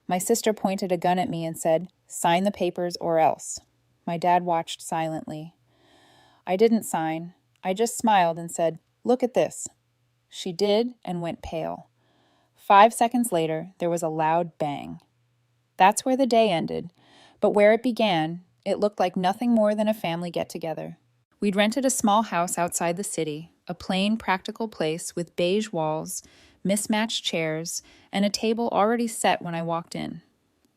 My sister pointed a gun at me and said, "Sign the papers or else." My dad watched silently. I didn't sign. I just smiled and said, "Look at this." She did and went pale. 5 seconds later, there was a loud bang. That's where the day ended, but where it began, it looked like nothing more than a family get-together. We'd rented a small house outside the city, a plain, practical place with beige walls, mismatched chairs, and a table already set when I walked in.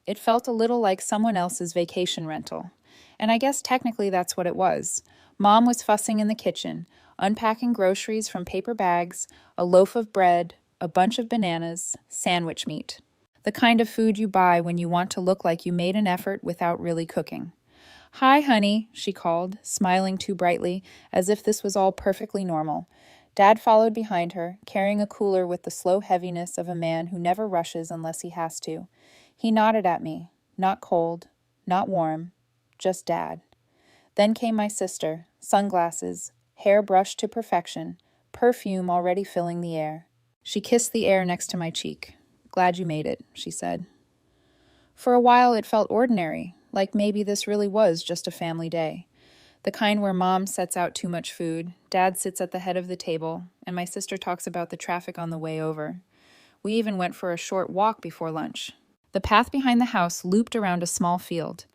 It felt a little like someone else's vacation rental. And I guess technically that's what it was. Mom was fussing in the kitchen, unpacking groceries from paper bags, a loaf of bread, a bunch of bananas, sandwich meat. The kind of food you buy when you want to look like you made an effort without really cooking. "Hi, honey," she called, smiling too brightly, as if this was all perfectly normal. Dad followed behind her, carrying a cooler with the slow heaviness of a man who never rushes unless he has to. He nodded at me, not cold, not warm, just Dad. Then came my sister, sunglasses, hair brushed to perfection, perfume already filling the air. She kissed the air next to my cheek. "Glad you made it," she said. For a while it felt ordinary, like maybe this really was just a family day. The kind where Mom sets out too much food, Dad sits at the head of the table, and my sister talks about the traffic on the way over. We even went for a short walk before lunch. The path behind the house looped around a small field.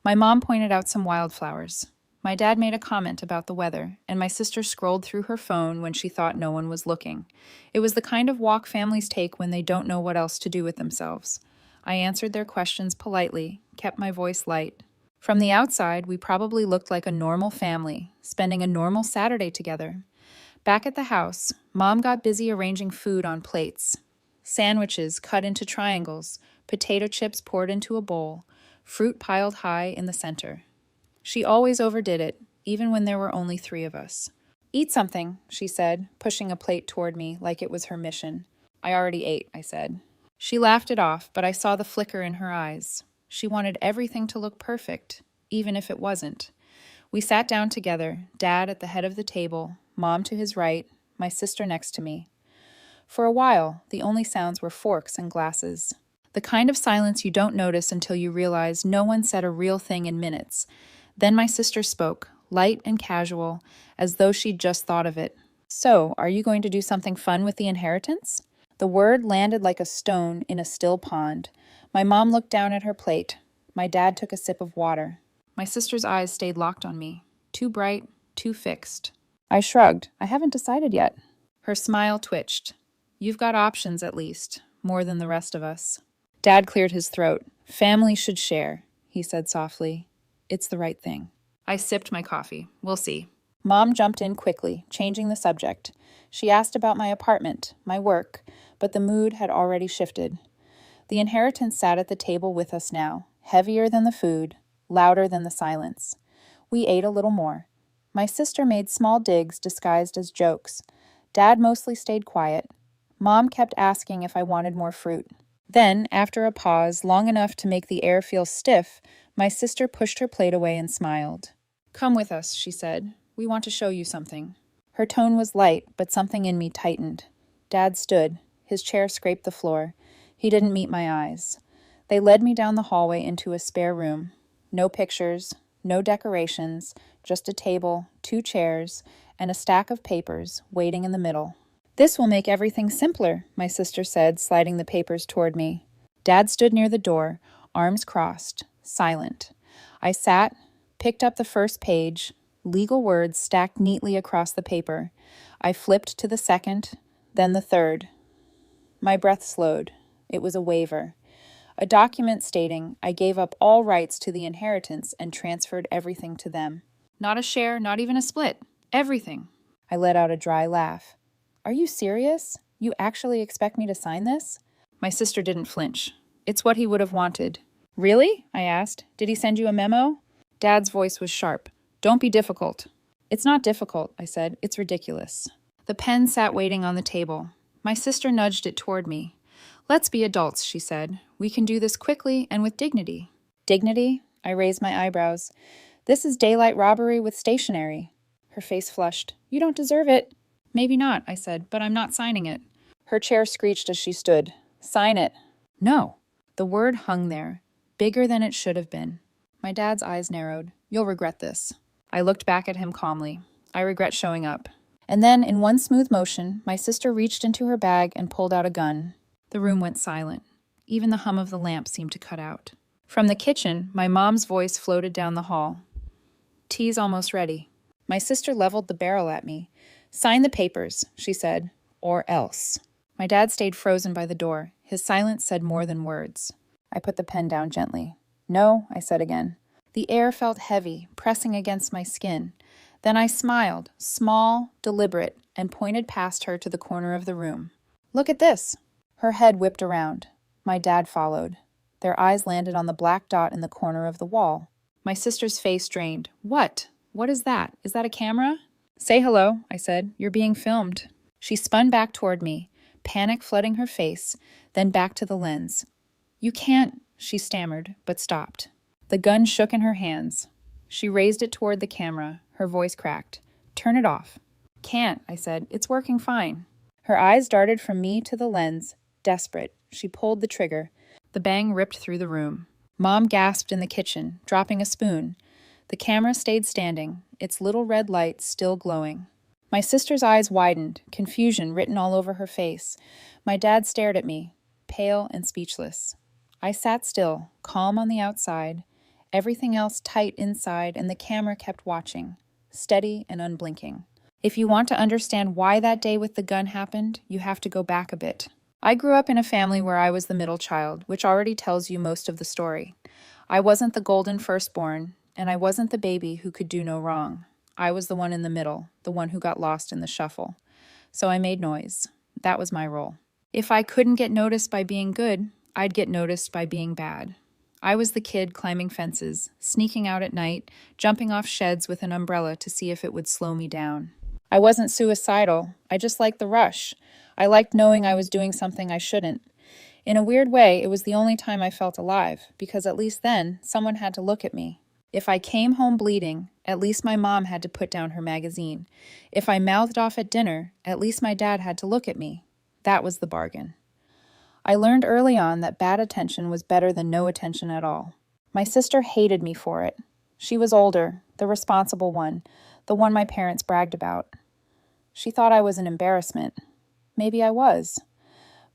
My mom pointed out some wildflowers. My dad made a comment about the weather, and my sister scrolled through her phone when she thought no one was looking. It was the kind of walk families take when they don't know what else to do with themselves. I answered their questions politely, kept my voice light. From the outside, we probably looked like a normal family, spending a normal Saturday together. Back at the house, Mom got busy arranging food on plates. Sandwiches cut into triangles, potato chips poured into a bowl, fruit piled high in the center. She always overdid it, even when there were only 3 of us. "Eat something," she said, pushing a plate toward me like it was her mission. "I already ate," I said. She laughed it off, but I saw the flicker in her eyes. She wanted everything to look perfect, even if it wasn't. We sat down together, Dad at the head of the table, Mom to his right, my sister next to me. For a while, the only sounds were forks and glasses. The kind of silence you don't notice until you realize no one said a real thing in minutes. Then my sister spoke, light and casual, as though she'd just thought of it. "So, are you going to do something fun with the inheritance?" The word landed like a stone in a still pond. My mom looked down at her plate. My dad took a sip of water. My sister's eyes stayed locked on me, too bright, too fixed. I shrugged. "I haven't decided yet." Her smile twitched. "You've got options, at least, more than the rest of us." Dad cleared his throat. "Family should share," he said softly. "It's the right thing." I sipped my coffee. "We'll see." Mom jumped in quickly, changing the subject. She asked about my apartment, my work, but the mood had already shifted. The inheritance sat at the table with us now, heavier than the food, louder than the silence. We ate a little more. My sister made small digs disguised as jokes. Dad mostly stayed quiet. Mom kept asking if I wanted more fruit. Then, after a pause long enough to make the air feel stiff, my sister pushed her plate away and smiled. "Come with us," she said. "We want to show you something." Her tone was light, but something in me tightened. Dad stood. His chair scraped the floor. He didn't meet my eyes. They led me down the hallway into a spare room. No pictures, no decorations, just a table, 2 chairs, and a stack of papers waiting in the middle. "This will make everything simpler," my sister said, sliding the papers toward me. Dad stood near the door, arms crossed, silent. I sat, picked up the first page, legal words stacked neatly across the paper. I flipped to the second, then the third. My breath slowed. It was a waiver. A document stating I gave up all rights to the inheritance and transferred everything to them. Not a share, not even a split. Everything. I let out a dry laugh. "Are you serious? You actually expect me to sign this?" My sister didn't flinch. "It's what he would have wanted." "Really?" I asked. "Did he send you a memo?" Dad's voice was sharp. "Don't be difficult." "It's not difficult," I said. "It's ridiculous." The pen sat waiting on the table. My sister nudged it toward me. "Let's be adults," she said. "We can do this quickly and with dignity." "Dignity?" I raised my eyebrows. "This is daylight robbery with stationery." Her face flushed. "You don't deserve it." "Maybe not," I said, "but I'm not signing it." Her chair screeched as she stood. "Sign it." "No." The word hung there, bigger than it should have been. My dad's eyes narrowed. You'll regret this. I looked back at him calmly. I regret showing up. And then, in one smooth motion, my sister reached into her bag and pulled out a gun. The room went silent. Even the hum of the lamp seemed to cut out. From the kitchen, my mom's voice floated down the hall. Tea's almost ready. My sister leveled the barrel at me. Sign the papers, she said, or else. My dad stayed frozen by the door. His silence said more than words. I put the pen down gently. No, I said again. The air felt heavy, pressing against my skin. Then I smiled, small, deliberate, and pointed past her to the corner of the room. Look at this. Her head whipped around. My dad followed. Their eyes landed on the black dot in the corner of the wall. My sister's face drained. What? What is that? Is that a camera? Say hello, I said. You're being filmed. She spun back toward me, panic flooding her face, then back to the lens. You can't, she stammered, but stopped. The gun shook in her hands. She raised it toward the camera. Her voice cracked. Turn it off. Can't, I said. It's working fine. Her eyes darted from me to the lens. Desperate, she pulled the trigger. The bang ripped through the room. Mom gasped in the kitchen, dropping a spoon. The camera stayed standing, its little red light still glowing. My sister's eyes widened, confusion written all over her face. My dad stared at me, pale and speechless. I sat still, calm on the outside, everything else tight inside, and the camera kept watching, steady and unblinking. If you want to understand why that day with the gun happened, you have to go back a bit. I grew up in a family where I was the middle child, which already tells you most of the story. I wasn't the golden firstborn, and I wasn't the baby who could do no wrong. I was the one in the middle, the one who got lost in the shuffle. So I made noise. That was my role. If I couldn't get noticed by being good, I'd get noticed by being bad. I was the kid climbing fences, sneaking out at night, jumping off sheds with an umbrella to see if it would slow me down. I wasn't suicidal. I just liked the rush. I liked knowing I was doing something I shouldn't. In a weird way, it was the only time I felt alive, because at least then, someone had to look at me. If I came home bleeding, at least my mom had to put down her magazine. If I mouthed off at dinner, at least my dad had to look at me. That was the bargain. I learned early on that bad attention was better than no attention at all. My sister hated me for it. She was older, the responsible one, the one my parents bragged about. She thought I was an embarrassment. Maybe I was.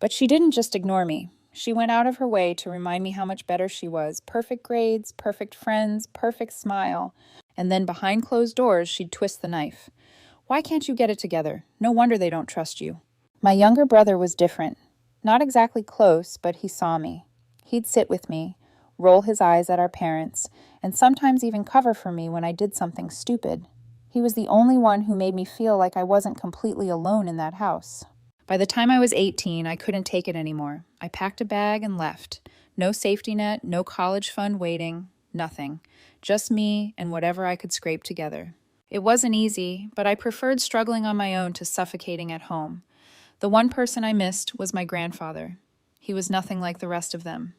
But she didn't just ignore me. She went out of her way to remind me how much better she was. Perfect grades, perfect friends, perfect smile. And then behind closed doors, she'd twist the knife. Why can't you get it together? No wonder they don't trust you. My younger brother was different. Not exactly close, but he saw me. He'd sit with me, roll his eyes at our parents, and sometimes even cover for me when I did something stupid. He was the only one who made me feel like I wasn't completely alone in that house. By the time I was 18, I couldn't take it anymore. I packed a bag and left. No safety net, no college fund waiting, nothing. Just me and whatever I could scrape together. It wasn't easy, but I preferred struggling on my own to suffocating at home. The one person I missed was my grandfather. He was nothing like the rest of them.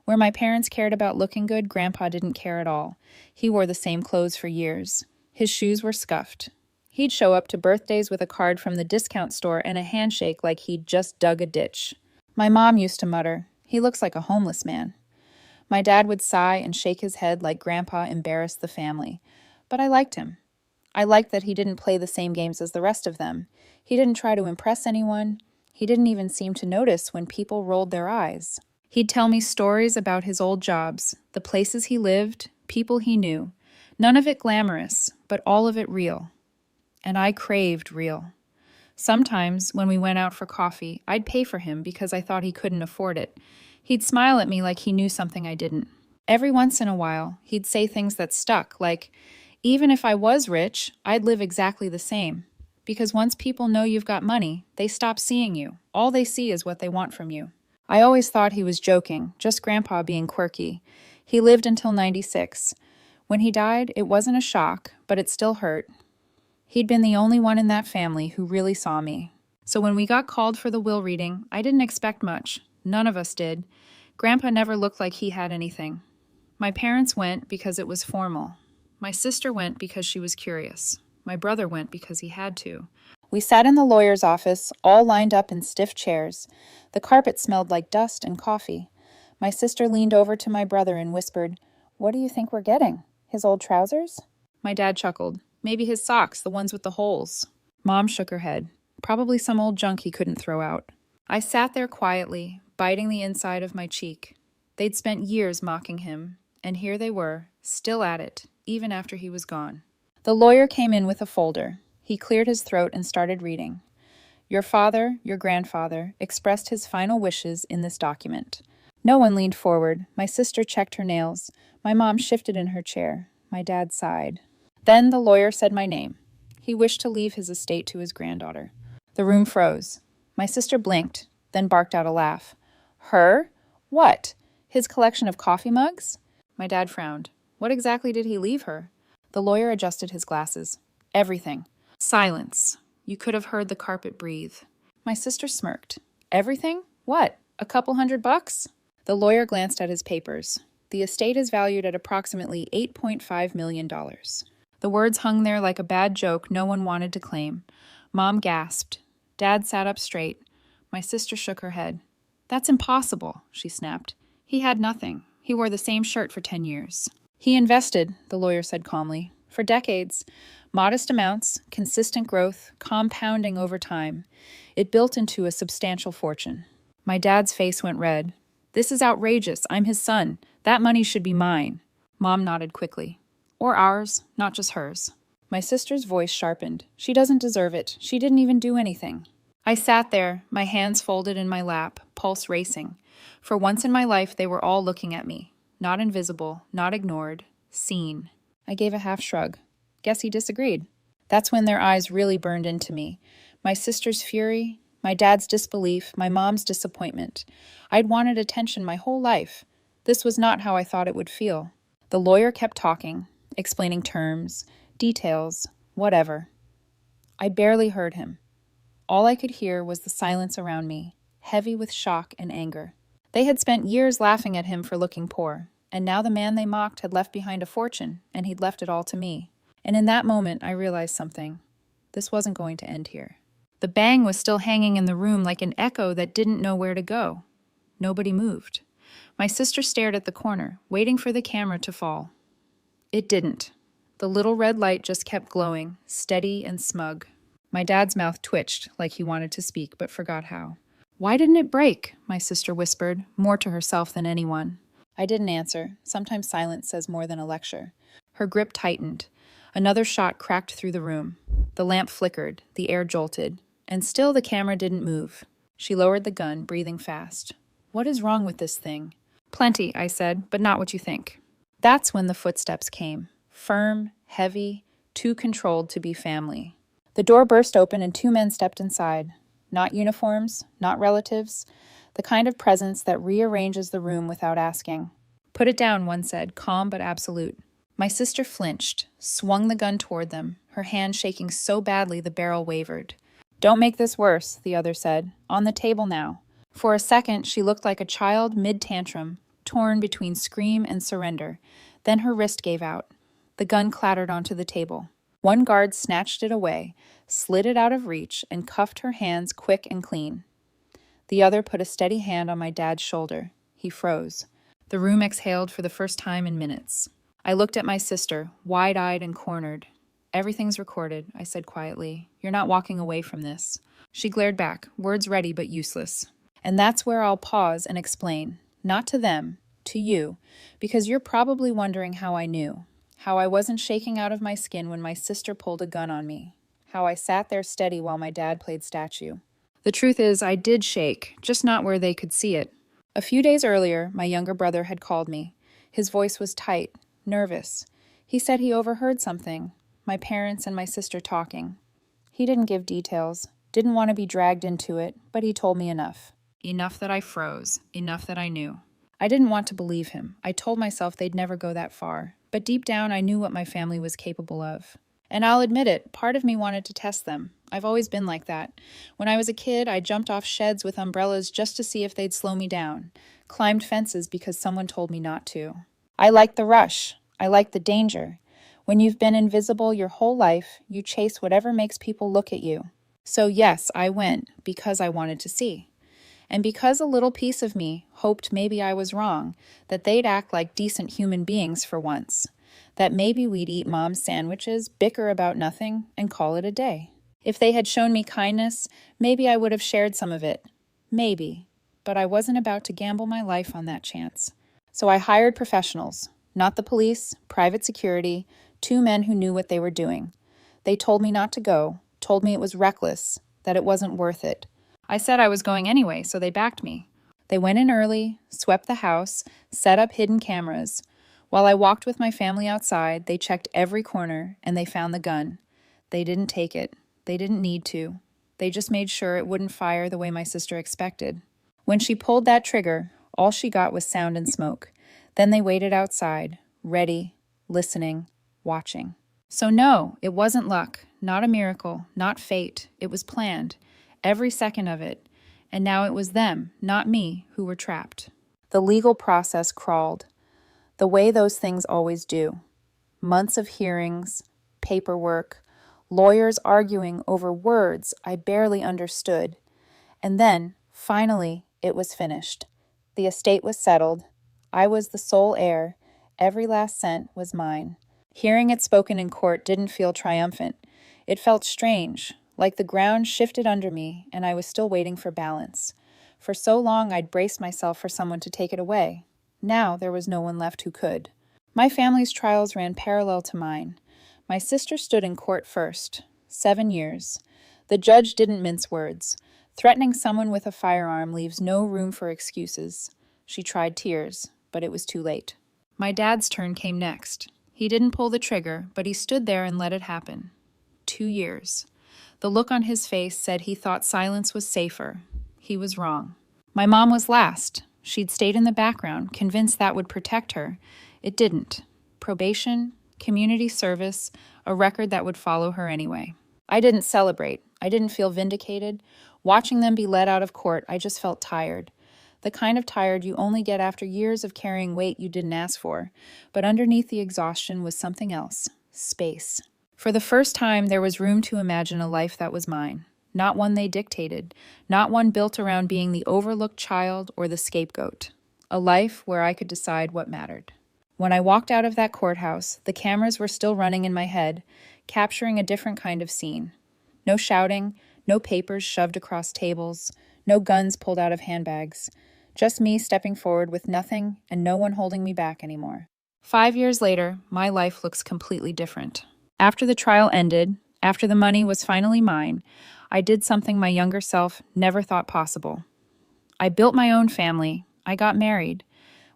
Where my parents cared about looking good, Grandpa didn't care at all. He wore the same clothes for years. His shoes were scuffed. He'd show up to birthdays with a card from the discount store and a handshake like he'd just dug a ditch. My mom used to mutter, "He looks like a homeless man." My dad would sigh and shake his head like Grandpa embarrassed the family. But I liked him. I liked that he didn't play the same games as the rest of them. He didn't try to impress anyone. He didn't even seem to notice when people rolled their eyes. He'd tell me stories about his old jobs, the places he lived, people he knew. None of it glamorous, but all of it real. And I craved real. Sometimes, when we went out for coffee, I'd pay for him because I thought he couldn't afford it. He'd smile at me like he knew something I didn't. Every once in a while, he'd say things that stuck, like, even if I was rich, I'd live exactly the same. Because once people know you've got money, they stop seeing you. All they see is what they want from you. I always thought he was joking, just Grandpa being quirky. He lived until 96. When he died, it wasn't a shock, but it still hurt. He'd been the only one in that family who really saw me. So when we got called for the will reading, I didn't expect much. None of us did. Grandpa never looked like he had anything. My parents went because it was formal. My sister went because she was curious. My brother went because he had to. We sat in the lawyer's office, all lined up in stiff chairs. The carpet smelled like dust and coffee. My sister leaned over to my brother and whispered, "What do you think we're getting? His old trousers?" My dad chuckled. "Maybe his socks, the ones with the holes." Mom shook her head. "Probably some old junk he couldn't throw out." I sat there quietly, biting the inside of my cheek. They'd spent years mocking him, and here they were, still at it, even after he was gone. The lawyer came in with a folder. He cleared his throat and started reading. "Your father, your grandfather, expressed his final wishes in this document." No one leaned forward. My sister checked her nails. My mom shifted in her chair. My dad sighed. Then the lawyer said my name. He wished to leave his estate to his granddaughter. The room froze. My sister blinked, then barked out a laugh. "Her? What? His collection of coffee mugs?" My dad frowned. "What exactly did he leave her?" The lawyer adjusted his glasses. "Everything." Silence. You could have heard the carpet breathe. My sister smirked. "Everything? What? A couple $100?" The lawyer glanced at his papers. "The estate is valued at approximately $8.5 million. The words hung there like a bad joke no one wanted to claim. Mom gasped. Dad sat up straight. My sister shook her head. "That's impossible," she snapped. "He had nothing. He wore the same shirt for 10 years. "He invested," the lawyer said calmly, "for decades. Modest amounts, consistent growth, compounding over time. It built into a substantial fortune." My dad's face went red. "This is outrageous. I'm his son. That money should be mine." Mom nodded quickly. "Or ours, not just hers." My sister's voice sharpened. "She doesn't deserve it. She didn't even do anything." I sat there, my hands folded in my lap, pulse racing. For once in my life, they were all looking at me. Not invisible, not ignored, seen. I gave a half shrug. Guess he disagreed. That's when their eyes really burned into me. My sister's fury, my dad's disbelief, my mom's disappointment. I'd wanted attention my whole life. This was not how I thought it would feel. The lawyer kept talking, explaining terms, details, whatever. I barely heard him. All I could hear was the silence around me, heavy with shock and anger. They had spent years laughing at him for looking poor, and now the man they mocked had left behind a fortune, and he'd left it all to me. And in that moment, I realized something. This wasn't going to end here. The bang was still hanging in the room like an echo that didn't know where to go. Nobody moved. My sister stared at the corner, waiting for the camera to fall. It didn't. The little red light just kept glowing, steady and smug. My dad's mouth twitched, like he wanted to speak, but forgot how. "Why didn't it break?" my sister whispered, more to herself than anyone. I didn't answer. Sometimes silence says more than a lecture. Her grip tightened. Another shot cracked through the room. The lamp flickered, the air jolted, and still the camera didn't move. She lowered the gun, breathing fast. "What is wrong with this thing?" "Plenty," I said, "but not what you think." That's when the footsteps came. Firm, heavy, too controlled to be family. The door burst open and 2 men stepped inside. Not uniforms, not relatives, the kind of presence that rearranges the room without asking. "Put it down," one said, calm but absolute. My sister flinched, swung the gun toward them, her hand shaking so badly the barrel wavered. "Don't make this worse," the other said. "On the table now." For a second, she looked like a child mid-tantrum, torn between scream and surrender. Then her wrist gave out. The gun clattered onto the table. One guard snatched it away, slid it out of reach, and cuffed her hands quick and clean. The other put a steady hand on my dad's shoulder. He froze. The room exhaled for the first time in minutes. I looked at my sister, wide-eyed and cornered. "Everything's recorded," I said quietly. "You're not walking away from this." She glared back, words ready but useless. And that's where I'll pause and explain. Not to them, to you, because you're probably wondering how I knew. How I wasn't shaking out of my skin when my sister pulled a gun on me. How I sat there steady while my dad played statue. The truth is, I did shake, just not where they could see it. A few days earlier, my younger brother had called me. His voice was tight, nervous. He said he overheard something, my parents and my sister talking. He didn't give details, didn't want to be dragged into it, but he told me enough. Enough that I froze, enough that I knew. I didn't want to believe him. I told myself they'd never go that far. But deep down, I knew what my family was capable of. And I'll admit it, part of me wanted to test them. I've always been like that. When I was a kid, I jumped off sheds with umbrellas just to see if they'd slow me down. Climbed fences because someone told me not to. I like the rush. I like the danger. When you've been invisible your whole life, you chase whatever makes people look at you. So yes, I went because I wanted to see. And because a little piece of me hoped maybe I was wrong, that they'd act like decent human beings for once, that maybe we'd eat Mom's sandwiches, bicker about nothing, and call it a day. If they had shown me kindness, maybe I would have shared some of it. Maybe. But I wasn't about to gamble my life on that chance. So I hired professionals, not the police, private security, two men who knew what they were doing. They told me not to go, told me it was reckless, that it wasn't worth it. I said I was going anyway, so they backed me. They went in early, swept the house, set up hidden cameras. While I walked with my family outside, they checked every corner, and they found the gun. They didn't take it. They didn't need to. They just made sure it wouldn't fire the way my sister expected. When she pulled that trigger, all she got was sound and smoke. Then they waited outside, ready, listening, watching. So no, it wasn't luck, not a miracle, not fate. It was planned. Every second of it. And now it was them, not me, who were trapped. The legal process crawled, the way those things always do. Months of hearings, paperwork, lawyers arguing over words I barely understood. And then, finally, it was finished. The estate was settled. I was the sole heir. Every last cent was mine. Hearing it spoken in court didn't feel triumphant. It felt strange, like the ground shifted under me and I was still waiting for balance. For so long I'd braced myself for someone to take it away. Now there was no one left who could. My family's trials ran parallel to mine. My sister stood in court first. 7 years. The judge didn't mince words. Threatening someone with a firearm leaves no room for excuses. She tried tears, but it was too late. My dad's turn came next. He didn't pull the trigger, but he stood there and let it happen. 2 years. The look on his face said he thought silence was safer. He was wrong. My mom was last. She'd stayed in the background, convinced that would protect her. It didn't. Probation, community service, a record that would follow her anyway. I didn't celebrate. I didn't feel vindicated. Watching them be let out of court, I just felt tired. The kind of tired you only get after years of carrying weight you didn't ask for. But underneath the exhaustion was something else. Space. For the first time, there was room to imagine a life that was mine. Not one they dictated. Not one built around being the overlooked child or the scapegoat. A life where I could decide what mattered. When I walked out of that courthouse, the cameras were still running in my head, capturing a different kind of scene. No shouting, no papers shoved across tables, no guns pulled out of handbags. Just me stepping forward with nothing and no one holding me back anymore. 5 years later, my life looks completely different. After the trial ended, after the money was finally mine, I did something my younger self never thought possible. I built my own family. I got married.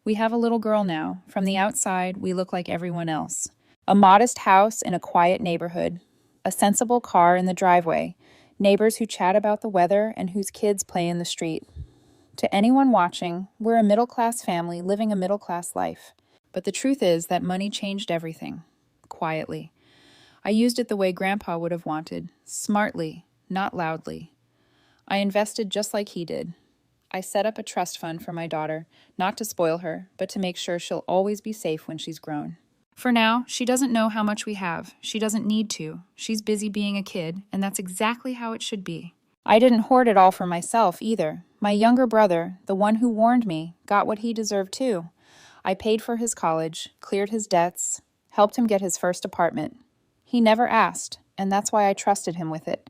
We have a little girl now. From the outside, we look like everyone else. A modest house in a quiet neighborhood. A sensible car in the driveway. Neighbors who chat about the weather and whose kids play in the street. To anyone watching, we're a middle-class family living a middle-class life. But the truth is that money changed everything. Quietly. I used it the way Grandpa would have wanted. Smartly, not loudly. I invested just like he did. I set up a trust fund for my daughter, not to spoil her, but to make sure she'll always be safe when she's grown. For now, she doesn't know how much we have. She doesn't need to. She's busy being a kid, and that's exactly how it should be. I didn't hoard it all for myself, either. My younger brother, the one who warned me, got what he deserved too. I paid for his college, cleared his debts, helped him get his first apartment. He never asked, and that's why I trusted him with it.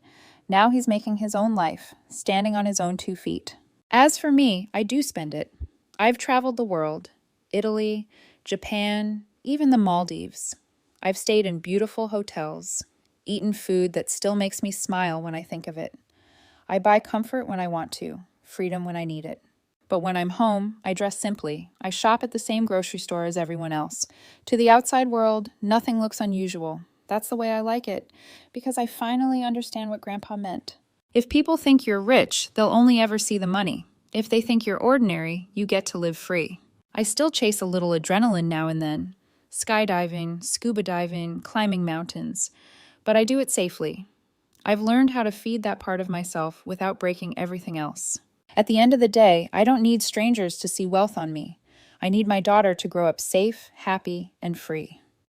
Now he's making his own life, standing on his own 2 feet. As for me, I do spend it. I've traveled the world. Italy, Japan, even the Maldives. I've stayed in beautiful hotels, eaten food that still makes me smile when I think of it. I buy comfort when I want to, freedom when I need it. But when I'm home, I dress simply. I shop at the same grocery store as everyone else. To the outside world, nothing looks unusual. That's the way I like it, because I finally understand what Grandpa meant. If people think you're rich, they'll only ever see the money. If they think you're ordinary, you get to live free. I still chase a little adrenaline now and then. Skydiving, scuba diving, climbing mountains. But I do it safely. I've learned how to feed that part of myself without breaking everything else. At the end of the day, I don't need strangers to see wealth on me. I need my daughter to grow up safe, happy, and free.